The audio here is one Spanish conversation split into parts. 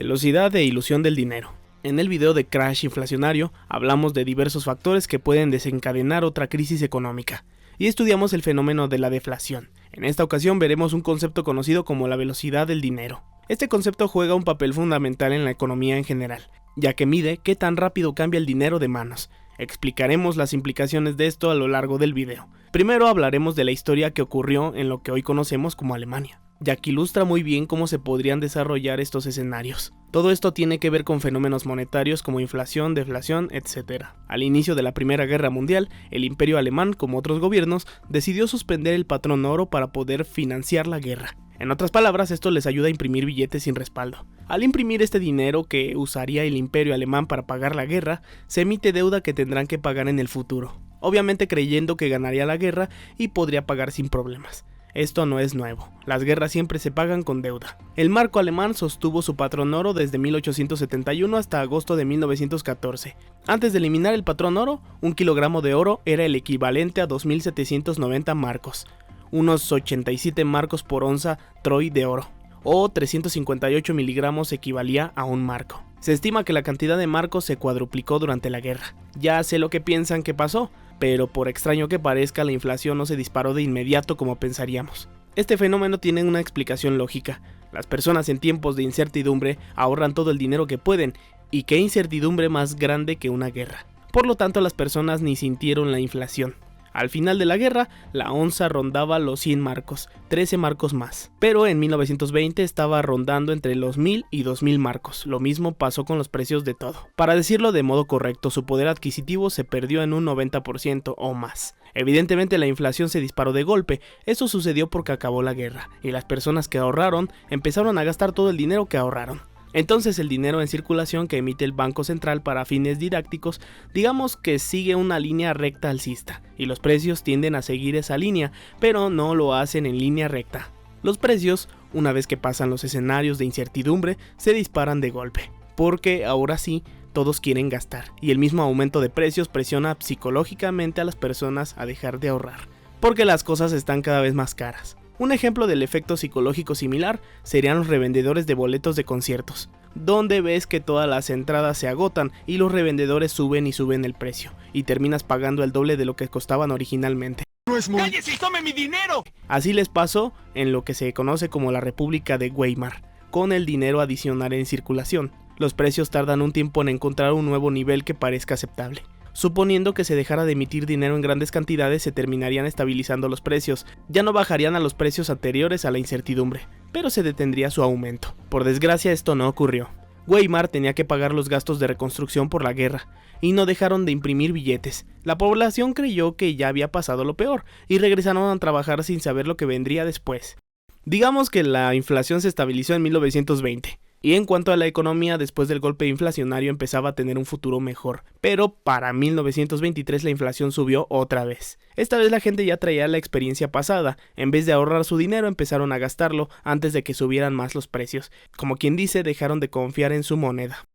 Velocidad e ilusión del dinero. En el video de Crash Inflacionario hablamos de diversos factores que pueden desencadenar otra crisis económica y estudiamos el fenómeno de la deflación. En esta ocasión veremos un concepto conocido como la velocidad del dinero. Este concepto juega un papel fundamental en la economía en general, ya que mide qué tan rápido cambia el dinero de manos. Explicaremos las implicaciones de esto a lo largo del video. Primero hablaremos de la historia que ocurrió en lo que hoy conocemos como Alemania, ya que ilustra muy bien cómo se podrían desarrollar estos escenarios. Todo esto tiene que ver con fenómenos monetarios como inflación, deflación, etc. Al inicio de la Primera Guerra Mundial, el Imperio Alemán, como otros gobiernos, decidió suspender el patrón oro para poder financiar la guerra. En otras palabras, esto les ayuda a imprimir billetes sin respaldo. Al imprimir este dinero que usaría el Imperio Alemán para pagar la guerra, se emite deuda que tendrán que pagar en el futuro, obviamente creyendo que ganaría la guerra y podría pagar sin problemas. Esto no es nuevo, las guerras siempre se pagan con deuda. El marco alemán sostuvo su patrón oro desde 1871 hasta agosto de 1914. Antes de eliminar el patrón oro, 1 kilogramo de oro era el equivalente a 2.790 marcos, unos 87 marcos por onza troy de oro, o 358 miligramos equivalía a un marco. Se estima que la cantidad de marcos se cuadruplicó durante la guerra. Ya sé lo que piensan que pasó, pero por extraño que parezca, la inflación no se disparó de inmediato como pensaríamos. Este fenómeno tiene una explicación lógica. Las personas en tiempos de incertidumbre ahorran todo el dinero que pueden, y qué incertidumbre más grande que una guerra. Por lo tanto, las personas ni sintieron la inflación. Al final de la guerra, la onza rondaba los 100 marcos, 13 marcos más. Pero en 1920 estaba rondando entre los 1000 y 2000 marcos. Lo mismo pasó con los precios de todo. Para decirlo de modo correcto, su poder adquisitivo se perdió en un 90% o más. Evidentemente la inflación se disparó de golpe. Eso sucedió porque acabó la guerra, y las personas que ahorraron empezaron a gastar todo el dinero que ahorraron. Entonces el dinero en circulación que emite el Banco Central para fines didácticos, digamos que sigue una línea recta alcista, y los precios tienden a seguir esa línea, pero no lo hacen en línea recta. Los precios, una vez que pasan los escenarios de incertidumbre, se disparan de golpe, porque ahora sí, todos quieren gastar, y el mismo aumento de precios presiona psicológicamente a las personas a dejar de ahorrar, porque las cosas están cada vez más caras. Un ejemplo del efecto psicológico similar serían los revendedores de boletos de conciertos, donde ves que todas las entradas se agotan y los revendedores suben y suben el precio, y terminas pagando el doble de lo que costaban originalmente. ¡Cállese y tome mi dinero! Así les pasó en lo que se conoce como la República de Weimar, con el dinero adicional en circulación. Los precios tardan un tiempo en encontrar un nuevo nivel que parezca aceptable. Suponiendo que se dejara de emitir dinero en grandes cantidades, se terminarían estabilizando los precios, ya no bajarían a los precios anteriores a la incertidumbre, pero se detendría su aumento. Por desgracia esto no ocurrió. Weimar tenía que pagar los gastos de reconstrucción por la guerra, y no dejaron de imprimir billetes. La población creyó que ya había pasado lo peor, y regresaron a trabajar sin saber lo que vendría después. Digamos que la inflación se estabilizó en 1920. Y en cuanto a la economía, después del golpe inflacionario empezaba a tener un futuro mejor, pero para 1923 la inflación subió otra vez. Esta vez la gente ya traía la experiencia pasada, en vez de ahorrar su dinero empezaron a gastarlo antes de que subieran más los precios, como quien dice dejaron de confiar en su moneda.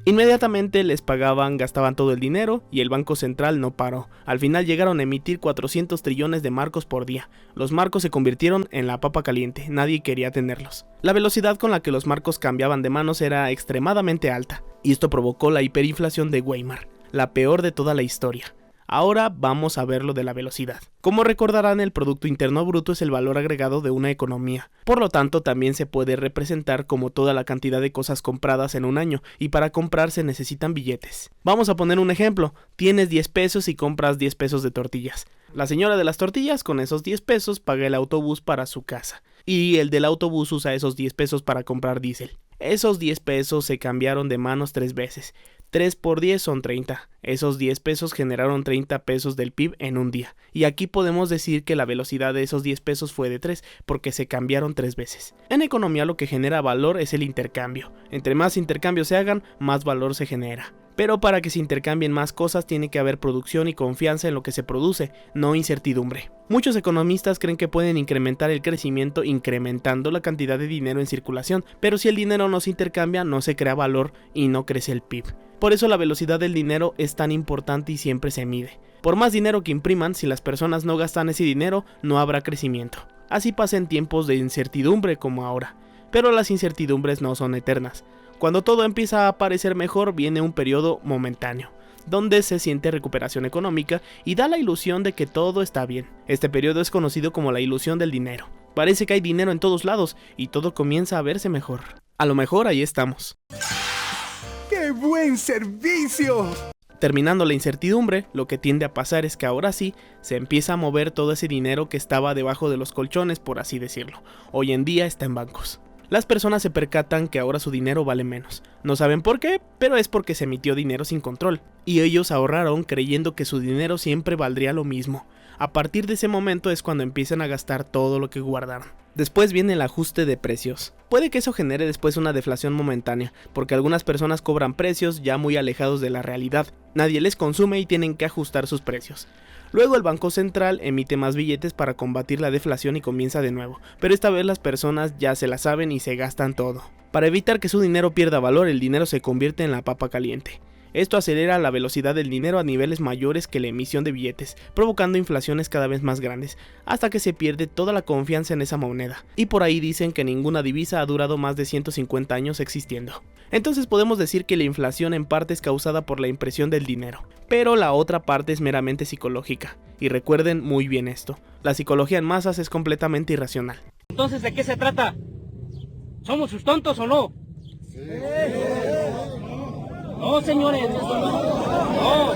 Inmediatamente les pagaban, gastaban todo el dinero y el Banco Central no paró. Al final llegaron a emitir 400 trillones de marcos por día. Los marcos se convirtieron en la papa caliente, nadie quería tenerlos. La velocidad con la que los marcos cambiaban de manos era extremadamente alta, y esto provocó la hiperinflación de Weimar, la peor de toda la historia. Ahora vamos a ver lo de la velocidad. Como recordarán, el Producto Interno Bruto es el valor agregado de una economía. Por lo tanto, también se puede representar como toda la cantidad de cosas compradas en un año, y para comprar se necesitan billetes. Vamos a poner un ejemplo. Tienes 10 pesos y compras 10 pesos de tortillas. La señora de las tortillas con esos 10 pesos paga el autobús para su casa, y el del autobús usa esos 10 pesos para comprar diésel. Esos 10 pesos se cambiaron de manos 3 veces. 3 por 10 son 30. Esos 10 pesos generaron 30 pesos del PIB en un día. Y aquí podemos decir que la velocidad de esos 10 pesos fue de 3, porque se cambiaron 3 veces. En economía lo que genera valor es el intercambio. Entre más intercambios se hagan, más valor se genera. Pero para que se intercambien más cosas tiene que haber producción y confianza en lo que se produce, no incertidumbre. Muchos economistas creen que pueden incrementar el crecimiento incrementando la cantidad de dinero en circulación, pero si el dinero no se intercambia, no se crea valor y no crece el PIB. Por eso la velocidad del dinero es tan importante y siempre se mide. Por más dinero que impriman, si las personas no gastan ese dinero, no habrá crecimiento. Así pasa en tiempos de incertidumbre como ahora. Pero las incertidumbres no son eternas. Cuando todo empieza a parecer mejor, viene un periodo momentáneo, donde se siente recuperación económica y da la ilusión de que todo está bien. Este periodo es conocido como la ilusión del dinero. Parece que hay dinero en todos lados y todo comienza a verse mejor. A lo mejor ahí estamos. ¡Qué buen servicio! Terminando la incertidumbre, lo que tiende a pasar es que ahora sí se empieza a mover todo ese dinero que estaba debajo de los colchones, por así decirlo. Hoy en día está en bancos. Las personas se percatan que ahora su dinero vale menos. No saben por qué, pero es porque se emitió dinero sin control. Y ellos ahorraron creyendo que su dinero siempre valdría lo mismo. A partir de ese momento es cuando empiezan a gastar todo lo que guardaron. Después viene el ajuste de precios. Puede que eso genere después una deflación momentánea, porque algunas personas cobran precios ya muy alejados de la realidad. Nadie les consume y tienen que ajustar sus precios. Luego el Banco Central emite más billetes para combatir la deflación y comienza de nuevo, pero esta vez las personas ya se la saben y se gastan todo. Para evitar que su dinero pierda valor, el dinero se convierte en la papa caliente. Esto acelera la velocidad del dinero a niveles mayores que la emisión de billetes, provocando inflaciones cada vez más grandes, hasta que se pierde toda la confianza en esa moneda. Y por ahí dicen que ninguna divisa ha durado más de 150 años existiendo. Entonces podemos decir que la inflación en parte es causada por la impresión del dinero, pero la otra parte es meramente psicológica. Y recuerden muy bien esto, la psicología en masas es completamente irracional. Entonces, ¿de qué se trata? ¿Somos sus tontos o no? Sí. No, señores, no.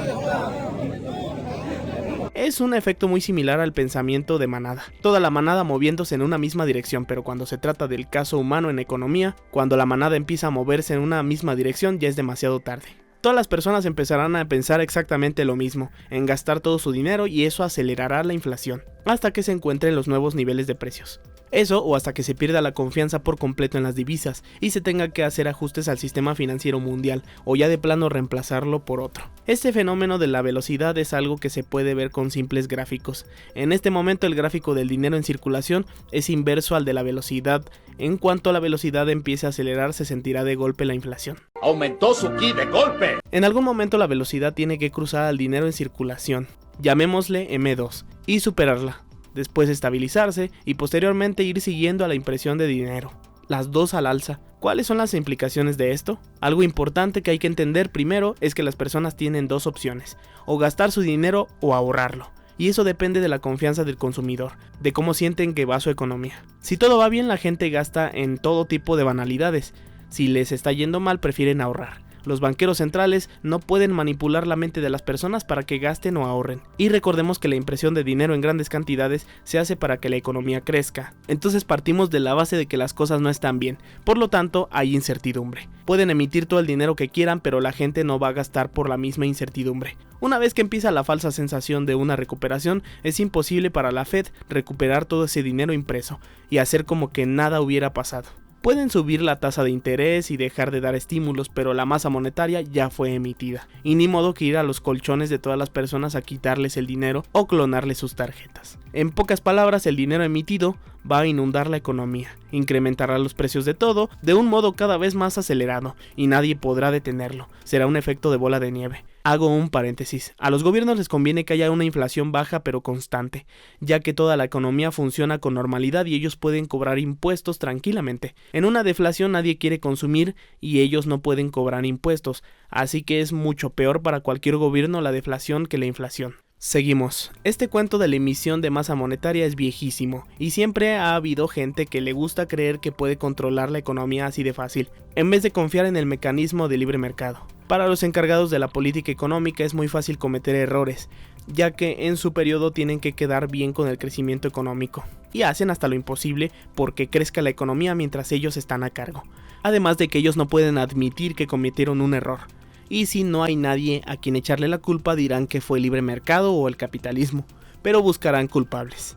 Es un efecto muy similar al pensamiento de manada. Toda la manada moviéndose en una misma dirección, pero cuando se trata del caso humano en economía, cuando la manada empieza a moverse en una misma dirección ya es demasiado tarde. Todas las personas empezarán a pensar exactamente lo mismo, en gastar todo su dinero y eso acelerará la inflación, hasta que se encuentren los nuevos niveles de precios. Eso o hasta que se pierda la confianza por completo en las divisas y se tenga que hacer ajustes al sistema financiero mundial o ya de plano reemplazarlo por otro. Este fenómeno de la velocidad es algo que se puede ver con simples gráficos. En este momento el gráfico del dinero en circulación es inverso al de la velocidad. En cuanto la velocidad empiece a acelerar, se sentirá de golpe la inflación. ¡Aumentó su ki de golpe! En algún momento la velocidad tiene que cruzar al dinero en circulación, llamémosle M2, y superarla. Después estabilizarse y posteriormente ir siguiendo a la impresión de dinero, las dos al alza. ¿Cuáles son las implicaciones de esto? Algo importante que hay que entender primero es que las personas tienen dos opciones, o gastar su dinero o ahorrarlo, y eso depende de la confianza del consumidor, de cómo sienten que va su economía. Si todo va bien, la gente gasta en todo tipo de banalidades, si les está yendo mal prefieren ahorrar. Los banqueros centrales no pueden manipular la mente de las personas para que gasten o ahorren. Y recordemos que la impresión de dinero en grandes cantidades se hace para que la economía crezca. Entonces partimos de la base de que las cosas no están bien. Por lo tanto, hay incertidumbre. Pueden emitir todo el dinero que quieran, pero la gente no va a gastar por la misma incertidumbre. Una vez que empieza la falsa sensación de una recuperación, es imposible para la Fed recuperar todo ese dinero impreso y hacer como que nada hubiera pasado. Pueden subir la tasa de interés y dejar de dar estímulos, pero la masa monetaria ya fue emitida, y ni modo que ir a los colchones de todas las personas a quitarles el dinero o clonarles sus tarjetas. En pocas palabras, el dinero emitido va a inundar la economía, incrementará los precios de todo de un modo cada vez más acelerado, y nadie podrá detenerlo. Será un efecto de bola de nieve. Hago un paréntesis. A los gobiernos les conviene que haya una inflación baja pero constante, ya que toda la economía funciona con normalidad y ellos pueden cobrar impuestos tranquilamente. En una deflación nadie quiere consumir y ellos no pueden cobrar impuestos, así que es mucho peor para cualquier gobierno la deflación que la inflación. Seguimos. Este cuento de la emisión de masa monetaria es viejísimo y siempre ha habido gente que le gusta creer que puede controlar la economía así de fácil, en vez de confiar en el mecanismo de libre mercado. Para los encargados de la política económica es muy fácil cometer errores, ya que en su periodo tienen que quedar bien con el crecimiento económico, y hacen hasta lo imposible porque crezca la economía mientras ellos están a cargo. Además de que ellos no pueden admitir que cometieron un error. Y si no hay nadie a quien echarle la culpa, dirán que fue el libre mercado o el capitalismo, pero buscarán culpables.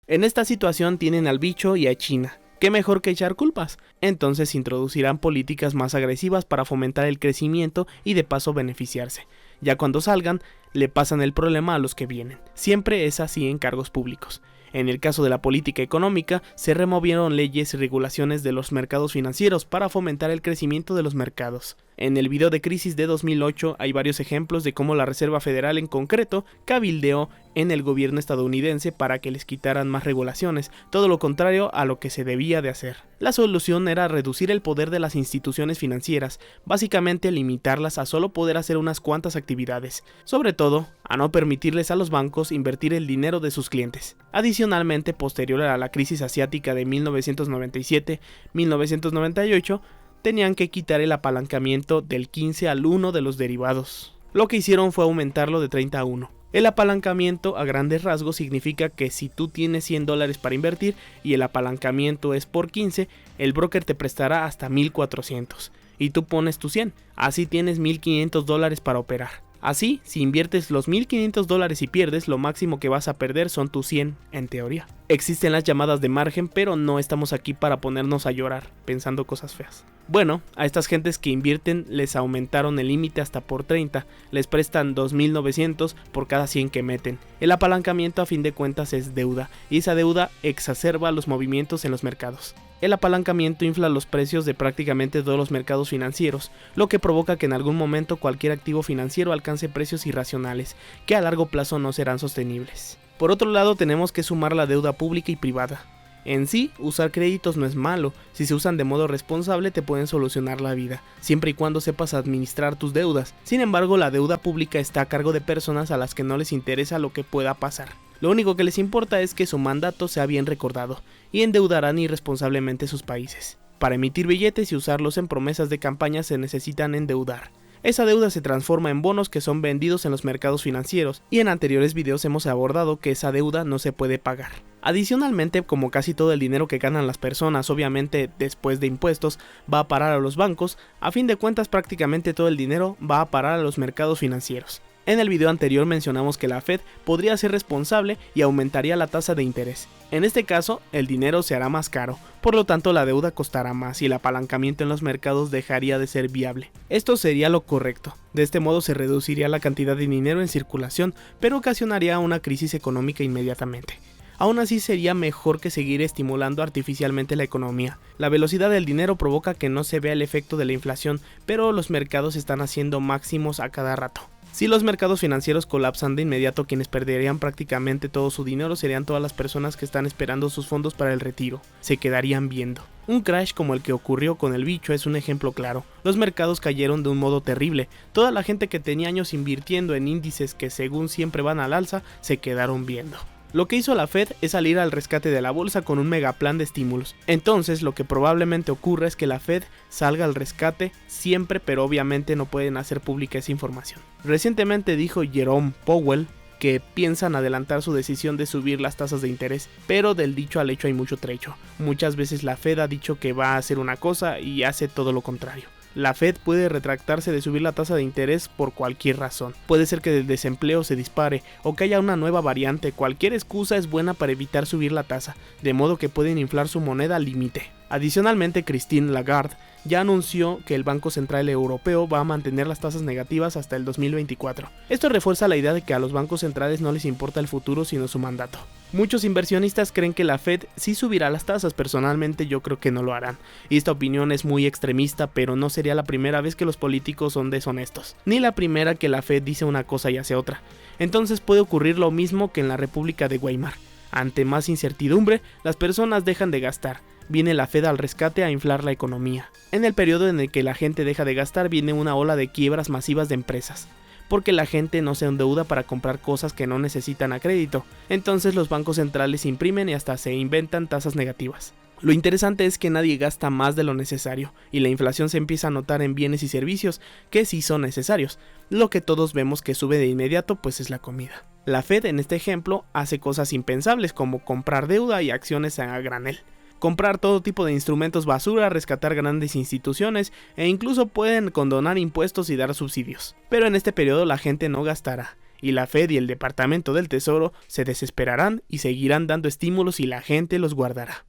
En esta situación tienen al bicho y a China. ¿Qué mejor que echar culpas? Entonces introducirán políticas más agresivas para fomentar el crecimiento y de paso beneficiarse. Ya cuando salgan, le pasan el problema a los que vienen. Siempre es así en cargos públicos. En el caso de la política económica, se removieron leyes y regulaciones de los mercados financieros para fomentar el crecimiento de los mercados. En el video de crisis de 2008 hay varios ejemplos de cómo la Reserva Federal en concreto cabildeó en el gobierno estadounidense para que les quitaran más regulaciones, todo lo contrario a lo que se debía de hacer. La solución era reducir el poder de las instituciones financieras, básicamente limitarlas a solo poder hacer unas cuantas actividades, sobre todo a no permitirles a los bancos invertir el dinero de sus clientes. Adicionalmente, posterior a la crisis asiática de 1997-1998, tenían que quitar el apalancamiento del 15 al 1 de los derivados. Lo que hicieron fue aumentarlo de 30 a 1. El apalancamiento a grandes rasgos significa que si tú tienes $100 para invertir y el apalancamiento es por 15, el broker te prestará hasta 1,400 y tú pones tu 100, así tienes $1,500 para operar. Así, si inviertes los $1,500 y pierdes, lo máximo que vas a perder son tus 100 en teoría. Existen las llamadas de margen, pero no estamos aquí para ponernos a llorar pensando cosas feas. Bueno, a estas gentes que invierten les aumentaron el límite hasta por 30, les prestan 2,900 por cada 100 que meten. El apalancamiento a fin de cuentas es deuda, y esa deuda exacerba los movimientos en los mercados. El apalancamiento infla los precios de prácticamente todos los mercados financieros, lo que provoca que en algún momento cualquier activo financiero alcance precios irracionales, que a largo plazo no serán sostenibles. Por otro lado, tenemos que sumar la deuda pública y privada. En sí, usar créditos no es malo, si se usan de modo responsable te pueden solucionar la vida, siempre y cuando sepas administrar tus deudas. Sin embargo, la deuda pública está a cargo de personas a las que no les interesa lo que pueda pasar. Lo único que les importa es que su mandato sea bien recordado, y endeudarán irresponsablemente sus países. Para emitir billetes y usarlos en promesas de campaña se necesitan endeudar. Esa deuda se transforma en bonos que son vendidos en los mercados financieros, y en anteriores videos hemos abordado que esa deuda no se puede pagar. Adicionalmente, como casi todo el dinero que ganan las personas, obviamente después de impuestos, va a parar a los bancos, a fin de cuentas prácticamente todo el dinero va a parar a los mercados financieros. En el video anterior mencionamos que la Fed podría ser responsable y aumentaría la tasa de interés. En este caso, el dinero se hará más caro, por lo tanto la deuda costará más y el apalancamiento en los mercados dejaría de ser viable. Esto sería lo correcto. De este modo se reduciría la cantidad de dinero en circulación, pero ocasionaría una crisis económica inmediatamente. Aún así sería mejor que seguir estimulando artificialmente la economía. La velocidad del dinero provoca que no se vea el efecto de la inflación, pero los mercados están haciendo máximos a cada rato. Si los mercados financieros colapsan de inmediato, quienes perderían prácticamente todo su dinero serían todas las personas que están esperando sus fondos para el retiro. Se quedarían viendo. Un crash como el que ocurrió con el bicho es un ejemplo claro. Los mercados cayeron de un modo terrible. Toda la gente que tenía años invirtiendo en índices que según siempre van al alza, se quedaron viendo. Lo que hizo la Fed es salir al rescate de la bolsa con un megaplan de estímulos. Entonces lo que probablemente ocurra es que la Fed salga al rescate siempre, pero obviamente no pueden hacer pública esa información. Recientemente dijo Jerome Powell que piensan adelantar su decisión de subir las tasas de interés, pero del dicho al hecho hay mucho trecho. Muchas veces la Fed ha dicho que va a hacer una cosa y hace todo lo contrario. La Fed puede retractarse de subir la tasa de interés por cualquier razón. Puede ser que el desempleo se dispare o que haya una nueva variante. Cualquier excusa es buena para evitar subir la tasa, de modo que pueden inflar su moneda al límite. Adicionalmente, Christine Lagarde ya anunció que el Banco Central Europeo va a mantener las tasas negativas hasta el 2024. Esto refuerza la idea de que a los bancos centrales no les importa el futuro sino su mandato. Muchos inversionistas creen que la Fed sí subirá las tasas, personalmente yo creo que no lo harán. Y esta opinión es muy extremista, pero no sería la primera vez que los políticos son deshonestos, ni la primera que la Fed dice una cosa y hace otra. Entonces puede ocurrir lo mismo que en la República de Weimar. Ante más incertidumbre, las personas dejan de gastar. Viene la Fed al rescate a inflar la economía. En el periodo en el que la gente deja de gastar viene una ola de quiebras masivas de empresas, porque la gente no se endeuda para comprar cosas que no necesitan a crédito. Entonces los bancos centrales imprimen y hasta se inventan tasas negativas. Lo interesante es que nadie gasta más de lo necesario, y la inflación se empieza a notar en bienes y servicios que sí son necesarios. Lo que todos vemos que sube de inmediato pues es la comida. La Fed en este ejemplo hace cosas impensables como comprar deuda y acciones a granel. Comprar todo tipo de instrumentos basura, rescatar grandes instituciones e incluso pueden condonar impuestos y dar subsidios. Pero en este periodo la gente no gastará, y la Fed y el Departamento del Tesoro se desesperarán y seguirán dando estímulos y la gente los guardará.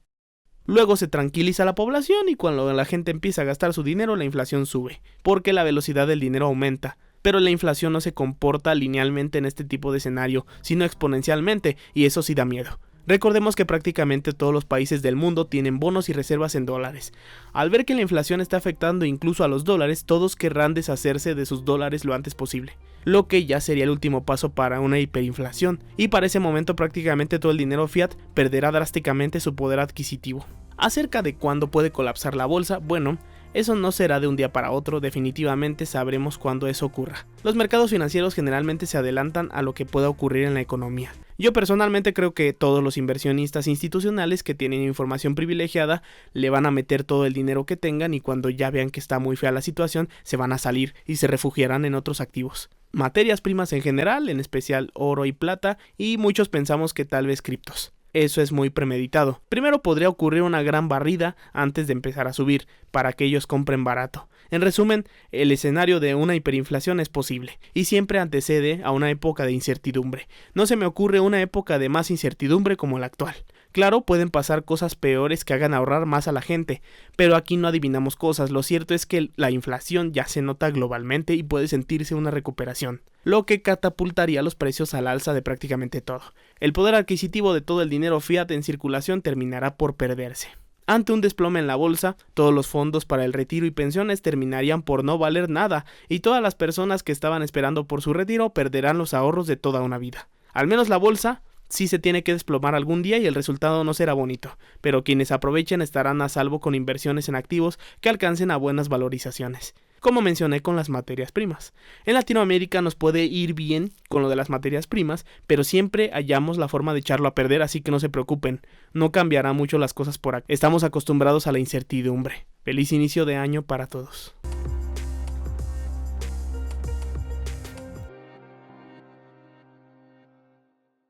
Luego se tranquiliza la población y cuando la gente empieza a gastar su dinero la inflación sube, porque la velocidad del dinero aumenta. Pero la inflación no se comporta linealmente en este tipo de escenario, sino exponencialmente, y eso sí da miedo. Recordemos que prácticamente todos los países del mundo tienen bonos y reservas en dólares. Al ver que la inflación está afectando incluso a los dólares, todos querrán deshacerse de sus dólares lo antes posible, lo que ya sería el último paso para una hiperinflación, y para ese momento prácticamente todo el dinero fiat perderá drásticamente su poder adquisitivo. Acerca de cuándo puede colapsar la bolsa, bueno, eso no será de un día para otro, definitivamente sabremos cuándo eso ocurra. Los mercados financieros generalmente se adelantan a lo que pueda ocurrir en la economía. Yo personalmente creo que todos los inversionistas institucionales que tienen información privilegiada le van a meter todo el dinero que tengan y cuando ya vean que está muy fea la situación se van a salir y se refugiarán en otros activos. Materias primas en general, en especial oro y plata, y muchos pensamos que tal vez criptos. Eso es muy premeditado. Primero podría ocurrir una gran barrida antes de empezar a subir, para que ellos compren barato. En resumen, el escenario de una hiperinflación es posible, y siempre antecede a una época de incertidumbre. No se me ocurre una época de más incertidumbre como la actual. Claro, pueden pasar cosas peores que hagan ahorrar más a la gente, pero aquí no adivinamos cosas. Lo cierto es que la inflación ya se nota globalmente y puede sentirse una recuperación, lo que catapultaría los precios al alza de prácticamente todo. El poder adquisitivo de todo el dinero fiat en circulación terminará por perderse. Ante un desplome en la bolsa, todos los fondos para el retiro y pensiones terminarían por no valer nada, y todas las personas que estaban esperando por su retiro perderán los ahorros de toda una vida. Al menos la bolsa sí se tiene que desplomar algún día y el resultado no será bonito, pero quienes aprovechen estarán a salvo con inversiones en activos que alcancen a buenas valorizaciones, como mencioné con las materias primas. En Latinoamérica nos puede ir bien con lo de las materias primas, pero siempre hallamos la forma de echarlo a perder, así que no se preocupen, no cambiará mucho las cosas por aquí. Estamos acostumbrados a la incertidumbre. Feliz inicio de año para todos.